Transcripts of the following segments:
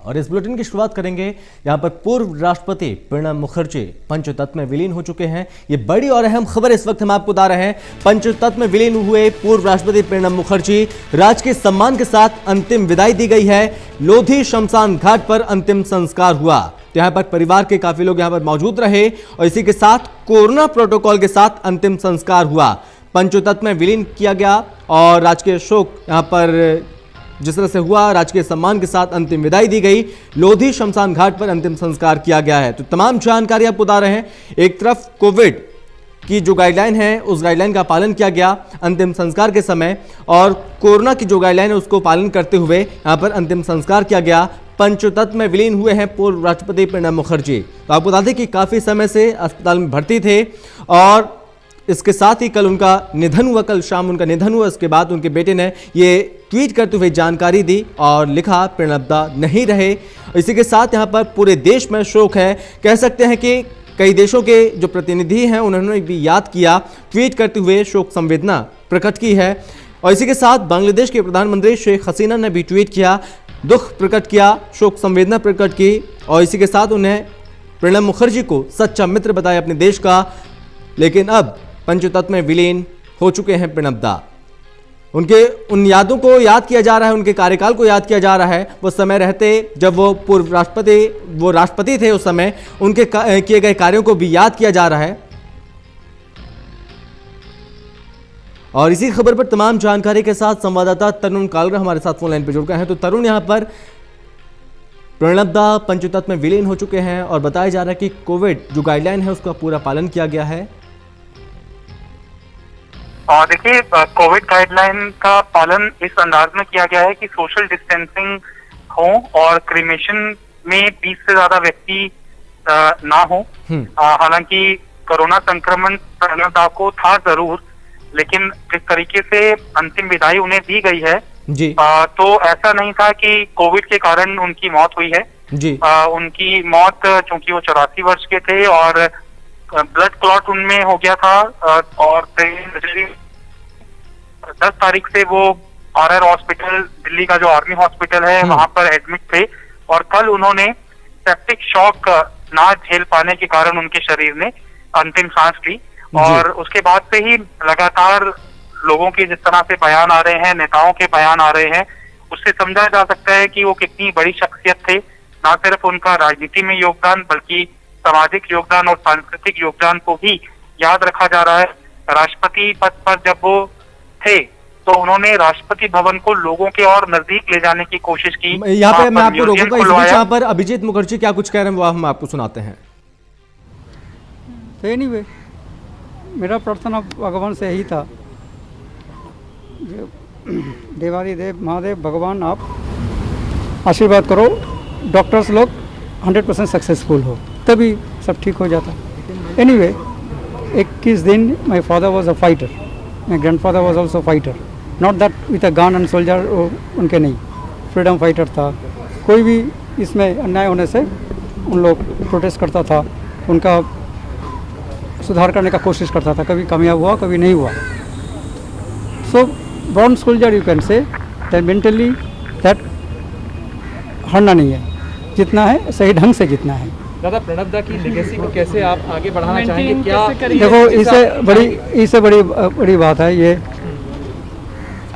और इस बुलेटिन की शुरुआत करेंगे। यहां पर पूर्व राष्ट्रपति प्रणब मुखर्जी पंचतत्व में विलीन हो चुके हैं। ये बड़ी और अहम खबर इस वक्त हम आपको बता रहे हैं। पंचतत्व में विलीन हुए पूर्व राष्ट्रपति प्रणब मुखर्जी राजकीय सम्मान के साथ अंतिम विदाई दी गई है। लोधी शमशान घाट पर अंतिम संस्कार हुआ। तो यहाँ पर परिवार के काफी लोग यहाँ पर मौजूद रहे और इसी के साथ कोरोना प्रोटोकॉल के साथ अंतिम संस्कार हुआ। पंचतत्व में विलीन किया गया और राजकीय शोक यहाँ पर जिस तरह से हुआ, राजकीय सम्मान के साथ अंतिम विदाई दी गई। लोधी शमशान घाट पर अंतिम संस्कार किया गया है। तो तमाम जानकारी आपको बता रहे हैं। एक तरफ कोविड की जो गाइडलाइन है उस गाइडलाइन का पालन किया गया अंतिम संस्कार के समय, और कोरोना की जो गाइडलाइन है उसको पालन करते हुए यहाँ पर अंतिम संस्कार किया गया। पंचतत्व में विलीन हुए हैं पूर्व राष्ट्रपति प्रणब मुखर्जी। तो आपको बता दें कि काफी समय से अस्पताल में भर्ती थे और इसके साथ ही कल उनका निधन हुआ। कल शाम उनका निधन हुआ। इसके बाद उनके बेटे ने ये ट्वीट करते हुए जानकारी दी और लिखा, प्रणब दा नहीं रहे। इसी के साथ यहाँ पर पूरे देश में शोक है। कह सकते हैं कि कई देशों के जो प्रतिनिधि हैं उन्होंने भी याद किया, ट्वीट करते हुए शोक संवेदना प्रकट की है। और इसी के साथ बांग्लादेश के प्रधानमंत्री शेख हसीना ने भी ट्वीट किया, दुख प्रकट किया, शोक संवेदना प्रकट की और इसी के साथ उन्हें प्रणब मुखर्जी को सच्चा मित्र बताया अपने देश का। लेकिन अब पंचतत्व में विलीन हो चुके हैं प्रणब दा। उनके उन यादों को याद किया जा रहा है, उनके कार्यकाल को याद किया जा रहा है। वो समय रहते जब वो पूर्व राष्ट्रपति थे, उस समय उनके किए गए कार्यों को भी याद किया जा रहा है। और इसी खबर पर तमाम जानकारी के साथ संवाददाता तरुण कालरा हमारे साथ फोन लाइन पर जुड़ गए हैं। तो तरुण, यहाँ पर प्रणब दा पंचतत्व में विलीन हो चुके हैं और बताया जा रहा है कि कोविड जो गाइडलाइन है उसका पूरा पालन किया गया है। देखिए, कोविड गाइडलाइन का पालन इस अंदाज में किया गया है कि सोशल डिस्टेंसिंग हो और क्रीमेशन में 20 से ज्यादा व्यक्ति ना हो। हालांकि कोरोना संक्रमण प्रणब दा को था जरूर, लेकिन जिस तरीके से अंतिम विदाई उन्हें दी गई है जी, तो ऐसा नहीं था कि कोविड के कारण उनकी मौत हुई है जी। उनकी मौत, चूंकि वो 84 वर्ष के थे और ब्लड क्लॉट उनमें हो गया था और 10 तारीख से वो RR हॉस्पिटल, दिल्ली का जो आर्मी हॉस्पिटल है, वहां पर एडमिट थे और कल उन्होंने सेप्टिक शॉक ना झेल पाने के कारण उनके शरीर ने अंतिम सांस ली। और उसके बाद से ही लगातार लोगों के जिस तरह से बयान आ रहे हैं, नेताओं के बयान आ रहे हैं, उससे समझा जा सकता है कि वो कितनी बड़ी शख्सियत थे। ना सिर्फ उनका राजनीति में योगदान बल्कि सामाजिक योगदान और सांस्कृतिक योगदान को भी याद रखा जा रहा है। राष्ट्रपति पद पर जब वो थे तो उन्होंने राष्ट्रपति भवन को लोगों के और नजदीक ले जाने की कोशिश की। यहाँ पे मैं आपको रोकूंगा। इस बीच यहाँ पर अभिजीत मुखर्जी क्या कुछ कह रहे हैं वो हम आपको सुनाते हैं। तो एनीवे, मेरा प्रार्थना भगवान से यही था, देवारी देव महादेव भगवान आप आशीर्वाद करो, डॉक्टर्स लोग 100% सक्सेसफुल हो, तभी सब ठीक हो जाता। एनीवे, 21 दिन my father was a fighter, my grandfather was also fighter, not that with a gun and soldier, उनके नहीं, फ्रीडम फाइटर था। कोई भी इसमें अन्याय होने से उन लोग प्रोटेस्ट करता था, उनका सुधार करने का कोशिश करता था, कभी कामयाब हुआ कभी नहीं हुआ। So bronze soldier you can say that mentally that हारना नहीं है, जितना है सही ढंग से जितना है। दादा, प्रणब दा की लेगेसी को कैसे आप आगे बढ़ाना चाहेंगे? क्या देखो, इससे बड़ी बात है ये,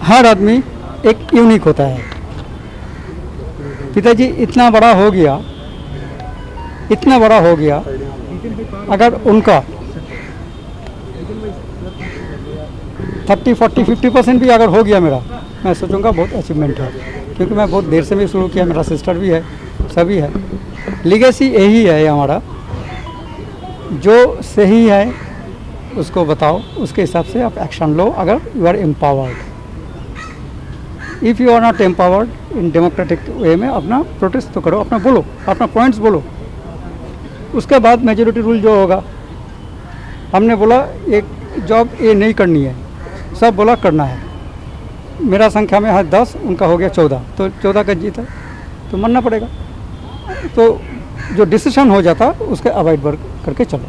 हर आदमी एक यूनिक होता है। पिताजी इतना बड़ा हो गया, अगर उनका 30, 40, 50% भी अगर हो गया मेरा, मैं सोचूंगा बहुत अचीवमेंट है, क्योंकि मैं बहुत देर से भी शुरू किया, मेरा सिस्टर भी है, सभी है। लीगेसी यही है हमारा, जो सही है उसको बताओ, उसके हिसाब से आप एक्शन लो। अगर you are empowered, if you are not empowered in democratic way में, अपना प्रोटेस्ट तो करो, अपना बोलो, अपना पॉइंट्स बोलो। उसके बाद मेजोरिटी रूल जो होगा, हमने बोला एक जॉब ये नहीं करनी है, सब बोला करना है। मेरा संख्या में है 10, उनका हो गया 14, तो 14 का जीता तो मानना पड़ेगा। तो जो डिसीजन हो जाता उसके अवॉइड करके चलो।